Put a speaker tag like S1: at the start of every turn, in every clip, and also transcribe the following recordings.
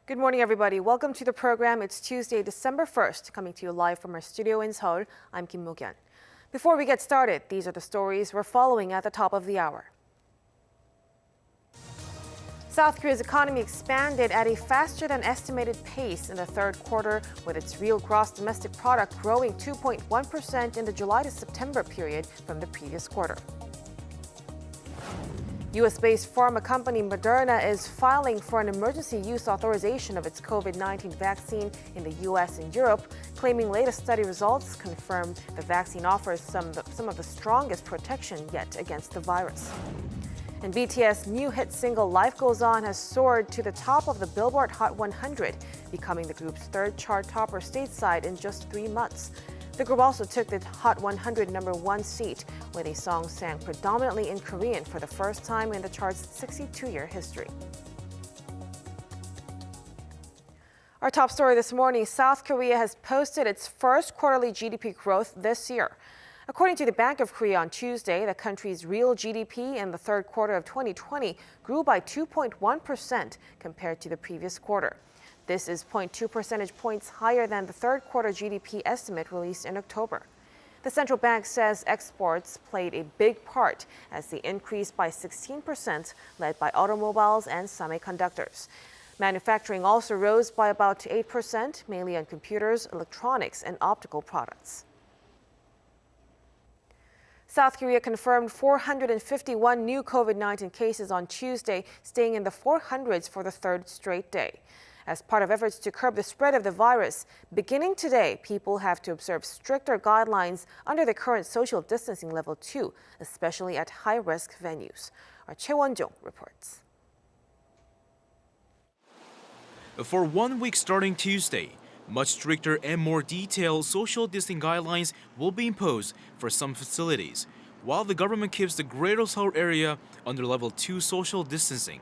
S1: Good morning, everybody. Welcome to the program. It's Tuesday, December 1st, coming to you live from our studio in Seoul. I'm Kim Mo-kyun. Before we get started, these are the stories we're following at the top of the hour. South Korea's economy expanded at a faster than estimated pace in the third quarter, with its real gross domestic product growing 2.1% in the July to September period from the previous quarter. U.S.-based pharma company Moderna is filing for an emergency use authorization of its COVID-19 vaccine in the U.S. and Europe, claiming latest study results confirm the vaccine offers some of the strongest protection yet against the virus. And BTS' new hit single Life Goes On has soared to the top of the Billboard Hot 100, becoming the group's third chart topper stateside in just 3 months. The group also took the Hot 100 #1 seat, with a song sang predominantly in Korean for the first time in the chart's 62-year history. Our top story this morning, South Korea has posted its first quarterly GDP growth this year. According to the Bank of Korea on Tuesday, the country's real GDP in the third quarter of 2020 grew by 2.1% compared to the previous quarter. This is 0.2 percentage points higher than the third quarter GDP estimate released in October. The central bank says exports played a big part as they increased by 16%, led by automobiles and semiconductors. Manufacturing also rose by about 8%, mainly on computers, electronics, and optical products. South Korea confirmed 451 new COVID-19 cases on Tuesday, staying in the 400s for the third straight day. As part of efforts to curb the spread of the virus, beginning today, people have to observe stricter guidelines under the current social distancing level 2, especially at high-risk venues. Our Choi Won-jong reports.
S2: For 1 week starting Tuesday, much stricter and more detailed social distancing guidelines will be imposed for some facilities, while the government keeps the Greater Seoul area under level 2 social distancing.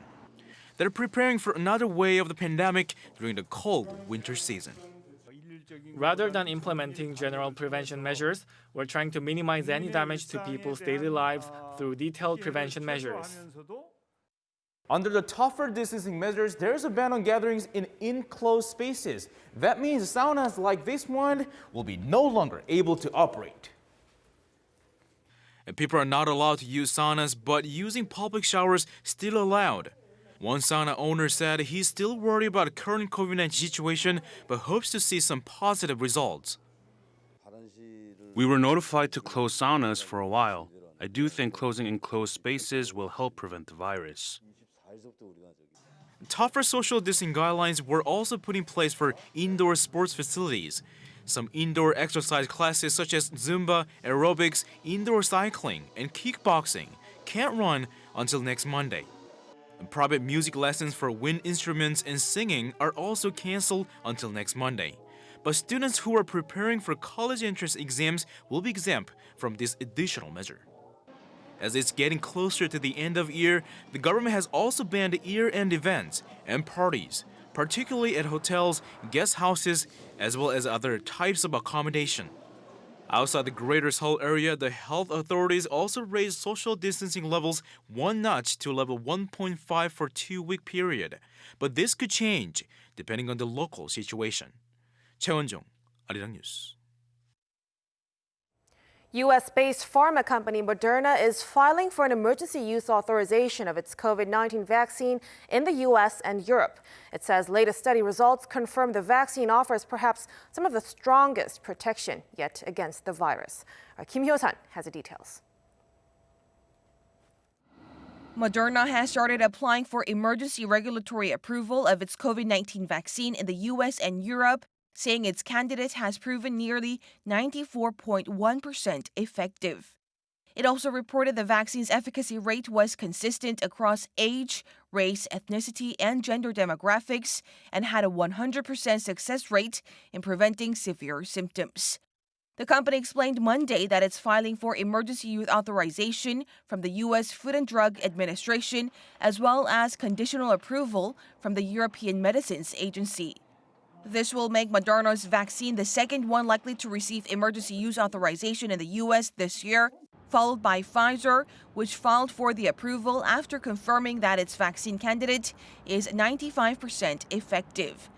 S2: They're preparing for another wave of the pandemic during the cold winter season.
S3: Rather than implementing general prevention measures, we're trying to minimize any damage to people's daily lives through detailed prevention measures.
S4: Under the tougher distancing measures, there's a ban on gatherings in enclosed spaces. That means saunas like this one will be no longer able to operate.
S2: And people are not allowed to use saunas, but using public showers still allowed. One sauna owner said he's still worried about the current COVID-19 situation, but hopes to see some positive results.
S5: We were notified to close saunas for a while. I do think closing enclosed spaces will help prevent the virus.
S2: Tougher social distancing guidelines were also put in place for indoor sports facilities. Some indoor exercise classes such as Zumba, aerobics, indoor cycling, and kickboxing can't run until next Monday. And private music lessons for wind instruments and singing are also canceled until next Monday. But students who are preparing for college entrance exams will be exempt from this additional measure. As it's getting closer to the end of year, the government has also banned year-end events and parties, particularly at hotels, guest houses, as well as other types of accommodation. Outside the Greater Seoul area, the health authorities also raised social distancing levels 1 notch to level 1.5 for a 2-week period. But this could change depending on the local situation. Choi Won-jong, Arirang News.
S1: U.S.-based pharma company Moderna is filing for an emergency use authorization of its COVID-19 vaccine in the U.S. and Europe. It says latest study results confirm the vaccine offers perhaps some of the strongest protection yet against the virus. Our Kim Hyo-san has the details.
S6: Moderna has started applying for emergency regulatory approval of its COVID-19 vaccine in the U.S. and Europe, saying its candidate has proven nearly 94.1% effective. It also reported the vaccine's efficacy rate was consistent across age, race, ethnicity, and gender demographics and had a 100% success rate in preventing severe symptoms. The company explained Monday that it's filing for emergency use authorization from the U.S. Food and Drug Administration as well as conditional approval from the European Medicines Agency. This will make Moderna's vaccine the second one likely to receive emergency use authorization in the U.S. this year, followed by Pfizer, which filed for the approval after confirming that its vaccine candidate is 95% effective.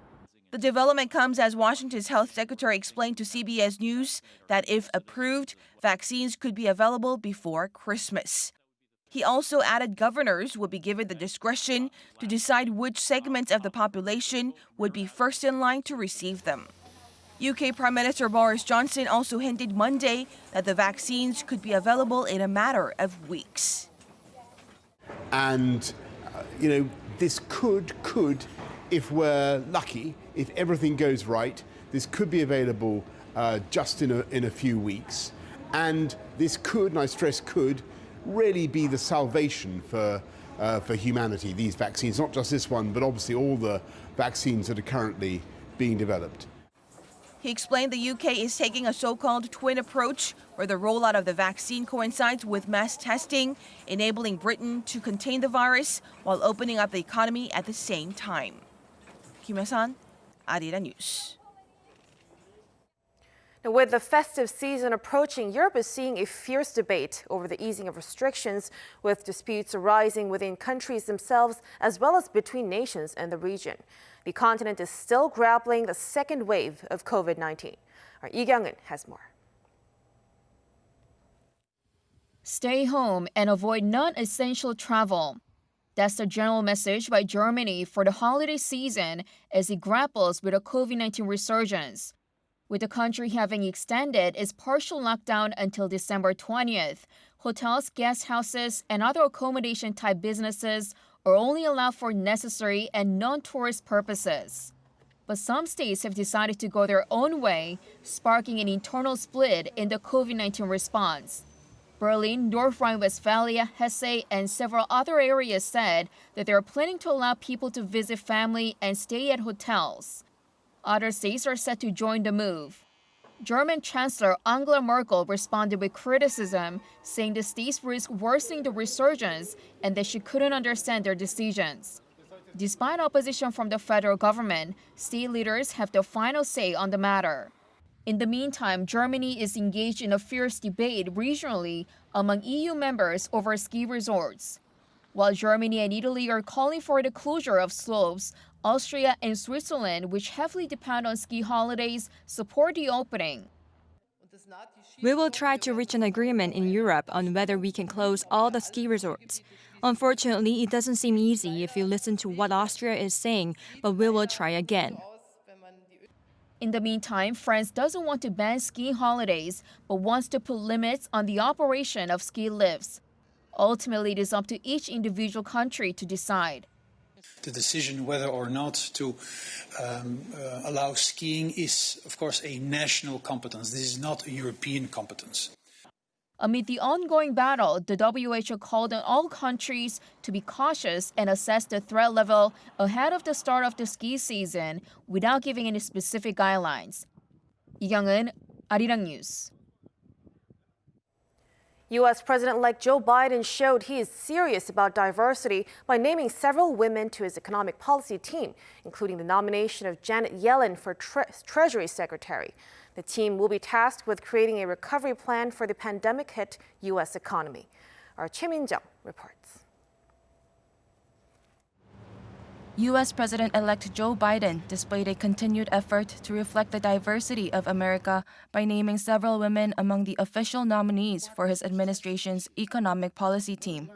S6: The development comes as Washington's health secretary explained to CBS News that if approved, vaccines could be available before Christmas. He also added governors would be given the discretion to decide which segments of the population would be first in line to receive them. UK Prime Minister Boris Johnson also hinted Monday that the vaccines could be available in a matter of weeks.
S7: And, this could, if we're lucky, if everything goes right, this could be available just in a few weeks. And this could, and I stress could, really be the salvation for humanity, these vaccines, not just this one, but obviously all the vaccines that are currently being developed.
S6: He explained the UK is taking a so-called twin approach, where the rollout of the vaccine coincides with mass testing, enabling Britain to contain the virus while opening up the economy at the same time. Kim Hye-san, Arirang News.
S1: Now, with the festive season approaching, Europe is seeing a fierce debate over the easing of restrictions, with disputes arising within countries themselves as well as between nations in the region. The continent is still grappling the second wave of COVID-19. Our Lee Kyung-eun has more.
S8: Stay home and avoid non-essential travel. That's the general message by Germany for the holiday season as it grapples with a COVID-19 resurgence. With the country having extended its partial lockdown until December 20th, hotels, guest houses, and other accommodation-type businesses are only allowed for necessary and non-tourist purposes. But some states have decided to go their own way, sparking an internal split in the COVID-19 response. Berlin, North Rhine-Westphalia, Hesse, and several other areas said that they are planning to allow people to visit family and stay at hotels. Other states are set to join the move. German Chancellor Angela Merkel responded with criticism, saying the states risk worsening the resurgence and that she couldn't understand their decisions. Despite opposition from the federal government, state leaders have the final say on the matter. In the meantime, Germany is engaged in a fierce debate regionally among EU members over ski resorts. While Germany and Italy are calling for the closure of slopes, Austria and Switzerland, which heavily depend on ski holidays, support the opening.
S9: We will try to reach an agreement in Europe on whether we can close all the ski resorts. Unfortunately, it doesn't seem easy if you listen to what Austria is saying, but we will try again.
S8: In the meantime, France doesn't want to ban skiing holidays, but wants to put limits on the operation of ski lifts. Ultimately, it is up to each individual country to decide.
S10: The decision whether or not to allow skiing is, of course, a national competence. This is not a European competence.
S8: Amid the ongoing battle, the WHO called on all countries to be cautious and assess the threat level ahead of the start of the ski season without giving any specific guidelines. Lee Kyung-eun, Arirang News.
S1: U.S. President-elect Joe Biden showed he is serious about diversity by naming several women to his economic policy team, including the nomination of Janet Yellen for Treasury Secretary. The team will be tasked with creating a recovery plan for the pandemic-hit U.S. economy. Our Choi Min-jung reports.
S6: U.S. President-elect Joe Biden displayed a continued effort to reflect the diversity of America by naming several women among the official nominees for his administration's economic policy team.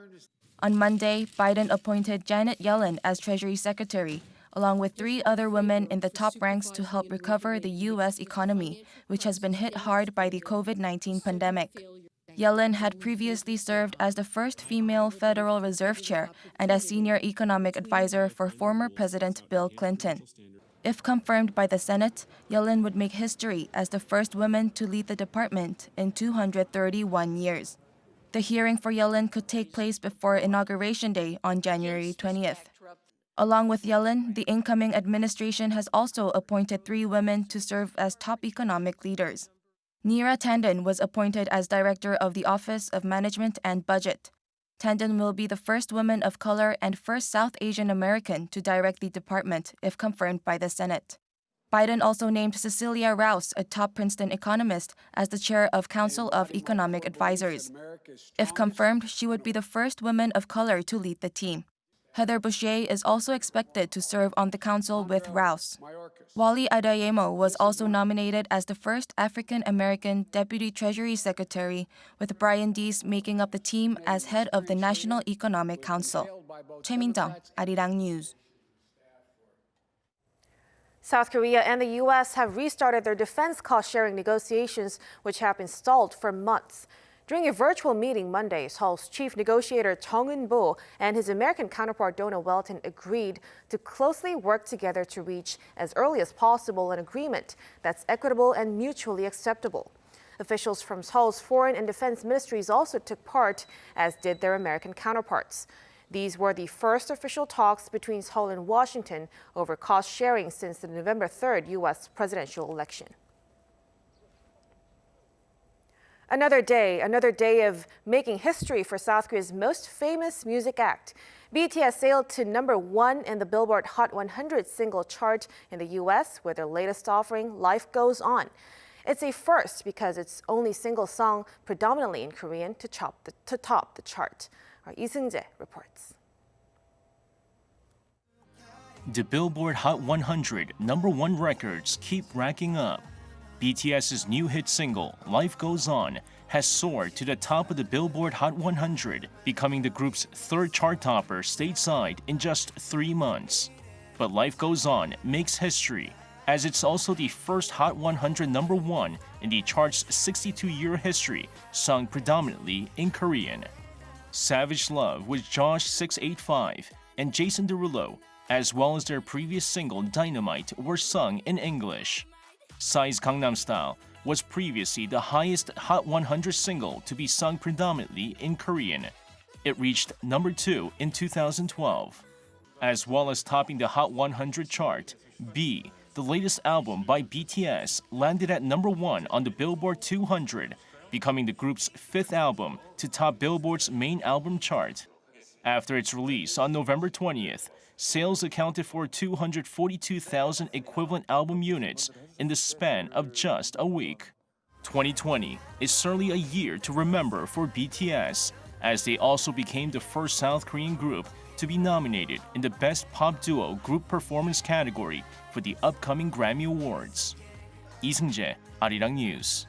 S6: On Monday, Biden appointed Janet Yellen as Treasury Secretary, along with 3 other women in the top ranks to help recover the U.S. economy, which has been hit hard by the COVID-19 pandemic. Yellen had previously served as the first female Federal Reserve Chair and as senior economic advisor for former President Bill Clinton. If confirmed by the Senate, Yellen would make history as the first woman to lead the department in 231 years. The hearing for Yellen could take place before Inauguration Day on January 20th. Along with Yellen, the incoming administration has also appointed 3 women to serve as top economic leaders. Neera Tanden was appointed as Director of the Office of Management and Budget. Tanden will be the first woman of color and first South Asian American to direct the department if confirmed by the Senate. Biden also named Cecilia Rouse, a top Princeton economist, as the chair of Council of Economic Advisors. If confirmed, she would be the first woman of color to lead the team. Heather Boucher is also expected to serve on the council with Rouse. Wally Adeyemo was also nominated as the first African-American Deputy Treasury Secretary, with Brian Dees making up the team as head of the National Economic Council. Choi Min-dong, Arirang News.
S1: South Korea and the U.S. have restarted their defense cost-sharing negotiations, which have been stalled for months. During a virtual meeting Monday, Seoul's chief negotiator Chung Eun-bo and his American counterpart Donna Welton agreed to closely work together to reach as early as possible an agreement that's equitable and mutually acceptable. Officials from Seoul's foreign and defense ministries also took part, as did their American counterparts. These were the first official talks between Seoul and Washington over cost sharing since the November 3rd U.S. presidential election. Another day of making history for South Korea's most famous music act. BTS sailed to #1 in the Billboard Hot 100 single chart in the U.S. with their latest offering, Life Goes On. It's a first because it's only single song predominantly in Korean to top the chart. Our Lee Seung-jae reports.
S11: The Billboard Hot 100 #1 records keep racking up. BTS's new hit single, Life Goes On, has soared to the top of the Billboard Hot 100, becoming the group's third chart topper stateside in just 3 months. But Life Goes On makes history, as it's also the first Hot 100 #1 in the chart's 62-year history, sung predominantly in Korean. Savage Love with Josh 685 and Jason Derulo, as well as their previous single Dynamite, were sung in English. Psy's Gangnam Style was previously the highest Hot 100 single to be sung predominantly in Korean. It reached #2 in 2012. As well as topping the Hot 100 chart, B, the latest album by BTS, landed at #1 on the Billboard 200, becoming the group's 5th album to top Billboard's main album chart. After its release on November 20th, sales accounted for 242,000 equivalent album units in the span of just a week. 2020 is certainly a year to remember for BTS, as they also became the first South Korean group to be nominated in the Best Pop Duo Group Performance category for the upcoming Grammy Awards. Lee Seung-jae, Arirang News.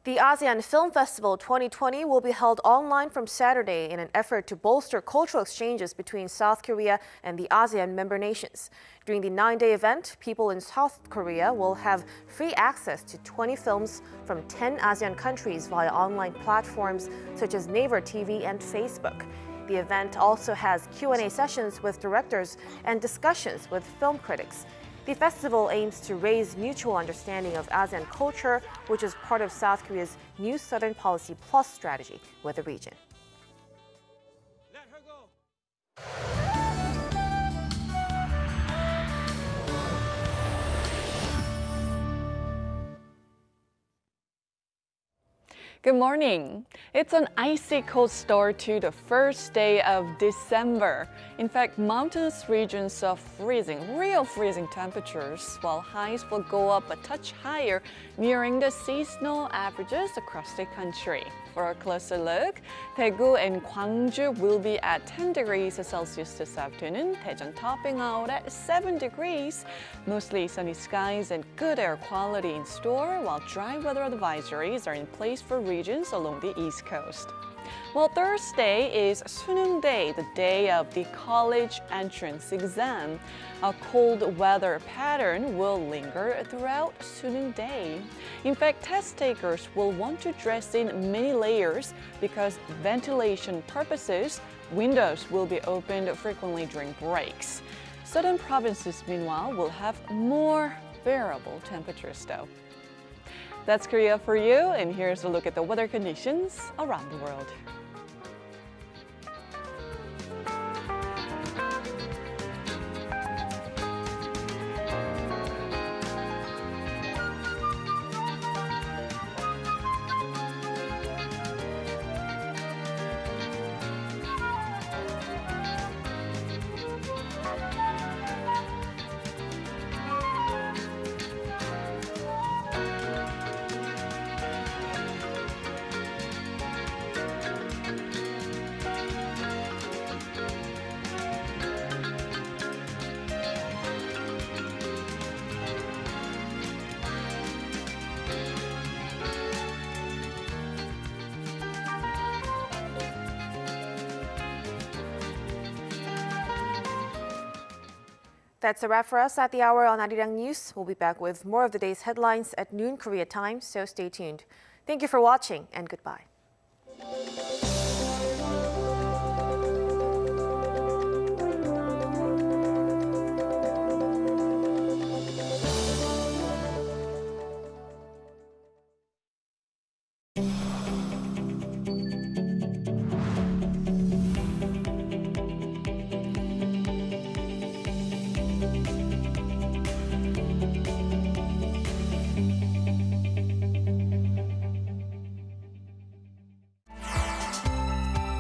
S1: The ASEAN Film Festival 2020 will be held online from Saturday in an effort to bolster cultural exchanges between South Korea and the ASEAN member nations. During the 9-day event, people in South Korea will have free access to 20 films from 10 ASEAN countries via online platforms such as Naver TV and Facebook. The event also has Q&A sessions with directors and discussions with film critics. The festival aims to raise mutual understanding of ASEAN culture, which is part of South Korea's new Southern Policy Plus strategy with the region.
S12: Good morning. It's an icy cold start to the first day of December. In fact, mountainous regions are freezing, real freezing temperatures, while highs will go up a touch higher, nearing the seasonal averages across the country. For a closer look, Daegu and Gwangju will be at 10 degrees Celsius this afternoon, Daejeon topping out at 7 degrees. Mostly sunny skies and good air quality in store, while dry weather advisories are in place for regions along the East Coast. Well, Thursday is Suneung Day, the day of the college entrance exam. A cold weather pattern will linger throughout Suneung Day. In fact, test takers will want to dress in many layers because ventilation purposes, windows will be opened frequently during breaks. Southern provinces, meanwhile, will have more bearable temperatures, though. That's Korea for you, and here's a look at the weather conditions around the world.
S1: That's a wrap for us at the hour on Arirang News. We'll be back with more of the day's headlines at noon Korea time, so stay tuned. Thank you for watching and goodbye.